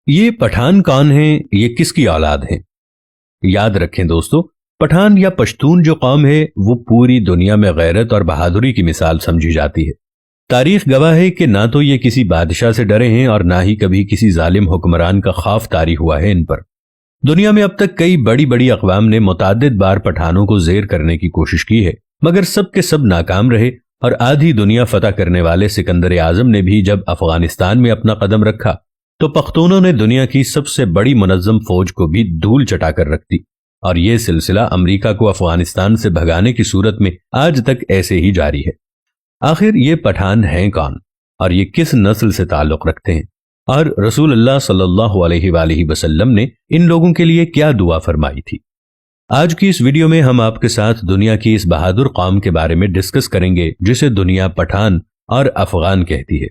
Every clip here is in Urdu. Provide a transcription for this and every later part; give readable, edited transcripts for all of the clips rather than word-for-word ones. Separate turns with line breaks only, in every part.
یہ پٹھان کون ہیں؟ یہ کس کی اولاد ہیں؟ یاد رکھیں دوستو، پٹھان یا پشتون جو قوم ہے وہ پوری دنیا میں غیرت اور بہادری کی مثال سمجھی جاتی ہے۔ تاریخ گواہ ہے کہ نہ تو یہ کسی بادشاہ سے ڈرے ہیں اور نہ ہی کبھی کسی ظالم حکمران کا خوف طاری ہوا ہے ان پر۔ دنیا میں اب تک کئی بڑی بڑی اقوام نے متعدد بار پٹھانوں کو زیر کرنے کی کوشش کی ہے، مگر سب کے سب ناکام رہے، اور آدھی دنیا فتح کرنے والے سکندر اعظم نے بھی جب افغانستان میں اپنا قدم رکھا تو پختونوں نے دنیا کی سب سے بڑی منظم فوج کو بھی دھول چٹا کر رکھ دی، اور یہ سلسلہ امریکہ کو افغانستان سے بھگانے کی صورت میں آج تک ایسے ہی جاری ہے۔ آخر یہ پٹھان ہیں کون اور یہ کس نسل سے تعلق رکھتے ہیں، اور رسول اللہ صلی اللہ علیہ وآلہ وسلم نے ان لوگوں کے لیے کیا دعا فرمائی تھی؟ آج کی اس ویڈیو میں ہم آپ کے ساتھ دنیا کی اس بہادر قوم کے بارے میں ڈسکس کریں گے جسے دنیا پٹھان اور افغان کہتی ہے۔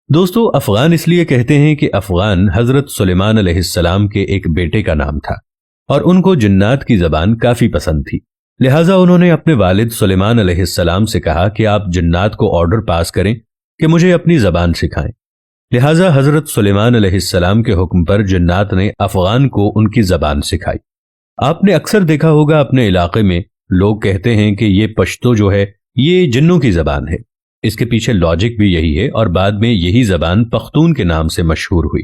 دوستو، افغان اس لیے کہتے ہیں کہ افغان حضرت سلیمان علیہ السلام کے ایک بیٹے کا نام تھا، اور ان کو جنات کی زبان کافی پسند تھی، لہٰذا انہوں نے اپنے والد سلیمان علیہ السلام سے کہا کہ آپ جنات کو آرڈر پاس کریں کہ مجھے اپنی زبان سکھائیں۔ لہٰذا حضرت سلیمان علیہ السلام کے حکم پر جنات نے افغان کو ان کی زبان سکھائی۔ آپ نے اکثر دیکھا ہوگا اپنے علاقے میں لوگ کہتے ہیں کہ یہ پشتو جو ہے یہ جنوں کی زبان ہے۔ اس کے پیچھے لاجک بھی یہی ہے، اور بعد میں یہی زبان پختون کے نام سے مشہور ہوئی۔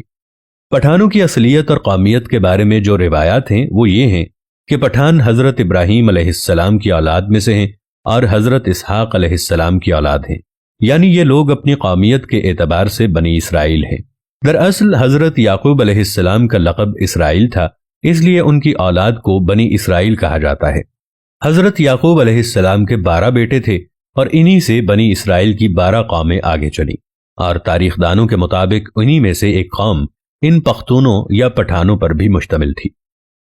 پٹھانوں کی اصلیت اور قومیت کے بارے میں جو روایات ہیں وہ یہ ہیں کہ پٹھان حضرت ابراہیم علیہ السلام کی اولاد میں سے ہیں اور حضرت اسحاق علیہ السلام کی اولاد ہیں، یعنی یہ لوگ اپنی قومیت کے اعتبار سے بنی اسرائیل ہیں۔ دراصل حضرت یعقوب علیہ السلام کا لقب اسرائیل تھا، اس لیے ان کی اولاد کو بنی اسرائیل کہا جاتا ہے۔ حضرت یعقوب علیہ السلام کے 12 بیٹے تھے، اور انہی سے بنی اسرائیل کی 12 قومیں آگے چلیں، اور تاریخ دانوں کے مطابق انہی میں سے ایک قوم ان پختونوں یا پٹھانوں پر بھی مشتمل تھی۔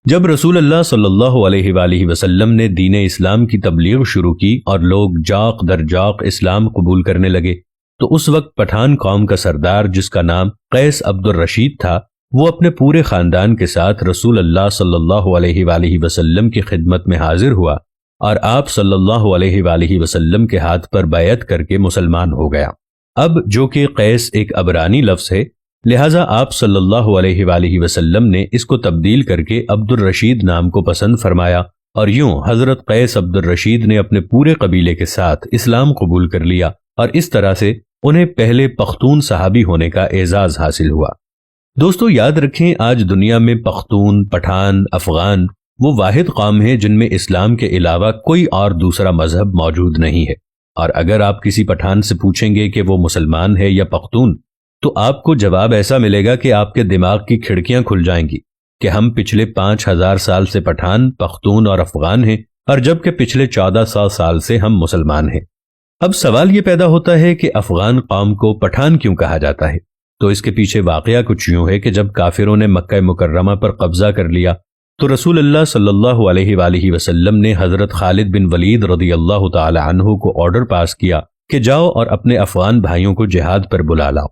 جب رسول اللہ صلی اللہ علیہ وآلہ وسلم نے دین اسلام کی تبلیغ شروع کی اور لوگ جاق در جاق اسلام قبول کرنے لگے، تو اس وقت پٹھان قوم کا سردار جس کا نام قیس عبد الرشید تھا، وہ اپنے پورے خاندان کے ساتھ رسول اللہ صلی اللہ علیہ وآلہ وسلم کی خدمت میں حاضر ہوا، اور آپ صلی اللہ علیہ وآلہ وسلم کے ہاتھ پر بیعت کر کے مسلمان ہو گیا۔ اب جو کہ قیس ایک عبرانی لفظ ہے، لہٰذا آپ صلی اللہ علیہ وآلہ وسلم نے اس کو تبدیل کر کے عبد الرشید نام کو پسند فرمایا، اور یوں حضرت قیس عبد الرشید نے اپنے پورے قبیلے کے ساتھ اسلام قبول کر لیا، اور اس طرح سے انہیں پہلے پختون صحابی ہونے کا اعزاز حاصل ہوا۔ دوستو، یاد رکھیں آج دنیا میں پختون، پٹھان، افغان وہ واحد قوم ہے جن میں اسلام کے علاوہ کوئی اور دوسرا مذہب موجود نہیں ہے، اور اگر آپ کسی پٹھان سے پوچھیں گے کہ وہ مسلمان ہے یا پختون، تو آپ کو جواب ایسا ملے گا کہ آپ کے دماغ کی کھڑکیاں کھل جائیں گی کہ ہم پچھلے 5000 سال سے پٹھان، پختون اور افغان ہیں، اور جبکہ پچھلے 1400 سال سے ہم مسلمان ہیں۔ اب سوال یہ پیدا ہوتا ہے کہ افغان قوم کو پٹھان کیوں کہا جاتا ہے؟ تو اس کے پیچھے واقعہ کچھ یوں ہے کہ جب کافروں نے مکہ مکرمہ پر قبضہ کر لیا تو رسول اللہ صلی اللہ علیہ وآلہ وسلم نے حضرت خالد بن ولید رضی اللہ تعالی عنہ کو آرڈر پاس کیا کہ جاؤ اور اپنے افغان بھائیوں کو جہاد پر بلا لاؤ۔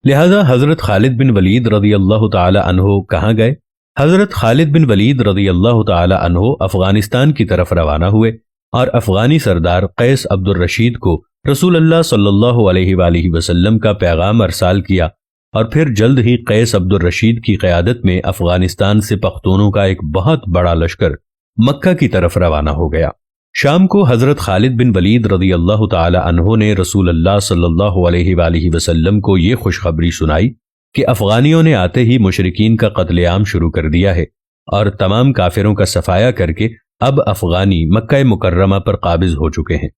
لہذا حضرت خالد بن ولید رضی اللہ تعالی عنہ کہاں گئے؟ حضرت خالد بن ولید رضی اللہ تعالی عنہ افغانستان کی طرف روانہ ہوئے، اور افغانی سردار قیس عبد الرشید کو رسول اللہ صلی اللہ علیہ وآلہ وسلم کا پیغام ارسال کیا، اور پھر جلد ہی قیس عبد الرشید کی قیادت میں افغانستان سے پختونوں کا ایک بہت بڑا لشکر مکہ کی طرف روانہ ہو گیا۔ شام کو حضرت خالد بن ولید رضی اللہ تعالی عنہ نے رسول اللہ صلی اللہ علیہ وآلہ وسلم کو یہ خوشخبری سنائی کہ افغانیوں نے آتے ہی مشرکین کا قتل عام شروع کر دیا ہے، اور تمام کافروں کا صفایا کر کے اب افغانی مکہ مکرمہ پر قابض ہو چکے ہیں۔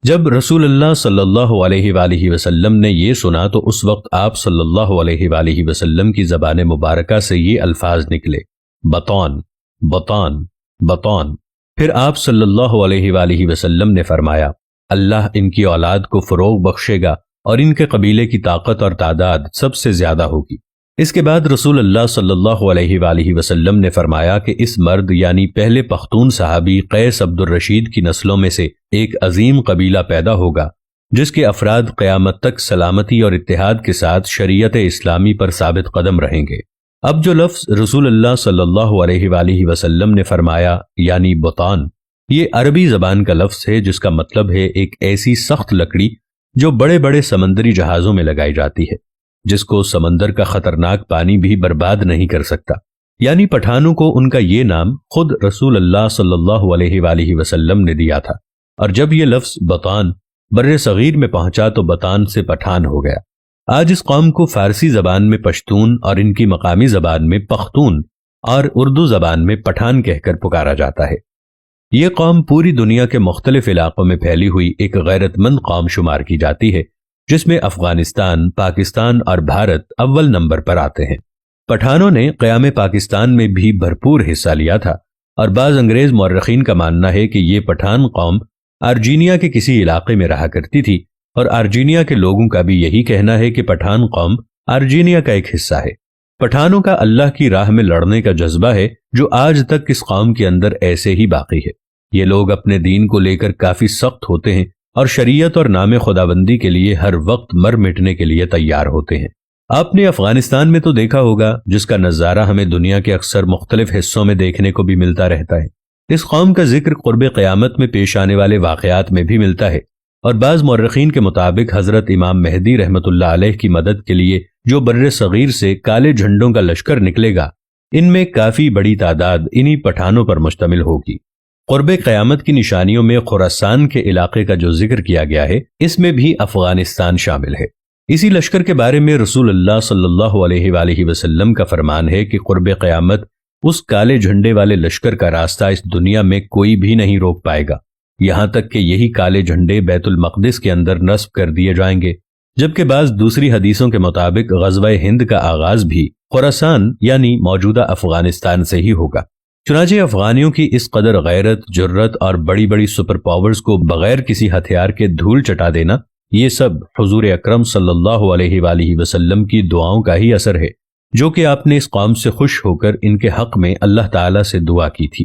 جب رسول اللہ صلی اللہ علیہ وآلہ وسلم نے یہ سنا تو اس وقت آپ صلی اللہ علیہ وآلہ وسلم کی زبان مبارکہ سے یہ الفاظ نکلے، بطون بطون بطون۔ پھر آپ صلی اللہ علیہ وآلہ وسلم نے فرمایا، اللہ ان کی اولاد کو فروغ بخشے گا اور ان کے قبیلے کی طاقت اور تعداد سب سے زیادہ ہوگی۔ اس کے بعد رسول اللہ صلی اللہ علیہ وآلہ وسلم نے فرمایا کہ اس مرد یعنی پہلے پختون صحابی قیس عبد الرشید کی نسلوں میں سے ایک عظیم قبیلہ پیدا ہوگا جس کے افراد قیامت تک سلامتی اور اتحاد کے ساتھ شریعت اسلامی پر ثابت قدم رہیں گے۔ اب جو لفظ رسول اللہ صلی اللہ علیہ وآلہ وسلم نے فرمایا یعنی بطان، یہ عربی زبان کا لفظ ہے جس کا مطلب ہے ایک ایسی سخت لکڑی جو بڑے بڑے سمندری جہازوں میں لگائی جاتی ہے۔ جس کو سمندر کا خطرناک پانی بھی برباد نہیں کر سکتا۔ یعنی پٹھانوں کو ان کا یہ نام خود رسول اللہ صلی اللہ علیہ وآلہ وسلم نے دیا تھا، اور جب یہ لفظ بطان بر صغیر میں پہنچا تو بطان سے پٹھان ہو گیا۔ آج اس قوم کو فارسی زبان میں پشتون اور ان کی مقامی زبان میں پختون اور اردو زبان میں پٹھان کہہ کر پکارا جاتا ہے۔ یہ قوم پوری دنیا کے مختلف علاقوں میں پھیلی ہوئی ایک غیرت مند قوم شمار کی جاتی ہے، جس میں افغانستان، پاکستان اور بھارت اول نمبر پر آتے ہیں۔ پٹھانوں نے قیام پاکستان میں بھی بھرپور حصہ لیا تھا، اور بعض انگریز مورخین کا ماننا ہے کہ یہ پٹھان قوم ارجینیا کے کسی علاقے میں رہا کرتی تھی، اور ارجینیا کے لوگوں کا بھی یہی کہنا ہے کہ پٹھان قوم ارجینیا کا ایک حصہ ہے۔ پٹھانوں کا اللہ کی راہ میں لڑنے کا جذبہ ہے جو آج تک اس قوم کے اندر ایسے ہی باقی ہے۔ یہ لوگ اپنے دین کو لے کر کافی سخت ہوتے ہیں اور شریعت اور نام خداوندی کے لیے ہر وقت مر مٹنے کے لیے تیار ہوتے ہیں۔ آپ نے افغانستان میں تو دیکھا ہوگا، جس کا نظارہ ہمیں دنیا کے اکثر مختلف حصوں میں دیکھنے کو بھی ملتا رہتا ہے۔ اس قوم کا ذکر قرب قیامت میں پیش آنے والے واقعات میں بھی ملتا ہے، اور بعض مورخین کے مطابق حضرت امام مہدی رحمت اللہ علیہ کی مدد کے لیے جو بر صغیر سے کالے جھنڈوں کا لشکر نکلے گا، ان میں کافی بڑی تعداد انہی پٹھانوں پر مشتمل ہوگی۔ قرب قیامت کی نشانیوں میں خراسان کے علاقے کا جو ذکر کیا گیا ہے، اس میں بھی افغانستان شامل ہے۔ اسی لشکر کے بارے میں رسول اللہ صلی اللہ علیہ وآلہ وسلم کا فرمان ہے کہ قرب قیامت اس کالے جھنڈے والے لشکر کا راستہ اس دنیا میں کوئی بھی نہیں روک پائے گا، یہاں تک کہ یہی کالے جھنڈے بیت المقدس کے اندر نصب کر دیے جائیں گے، جبکہ بعض دوسری حدیثوں کے مطابق غزوہ ہند کا آغاز بھی خراسان یعنی موجودہ افغانستان سے ہی ہوگا۔ چنانچہ افغانیوں کی اس قدر غیرت، جرت اور بڑی بڑی سپر پاورز کو بغیر کسی ہتھیار کے دھول چٹا دینا، یہ سب حضور اکرم صلی اللہ علیہ وآلہ وسلم کی دعاؤں کا ہی اثر ہے، جو کہ آپ نے اس قوم سے خوش ہو کر ان کے حق میں اللہ تعالیٰ سے دعا کی تھی۔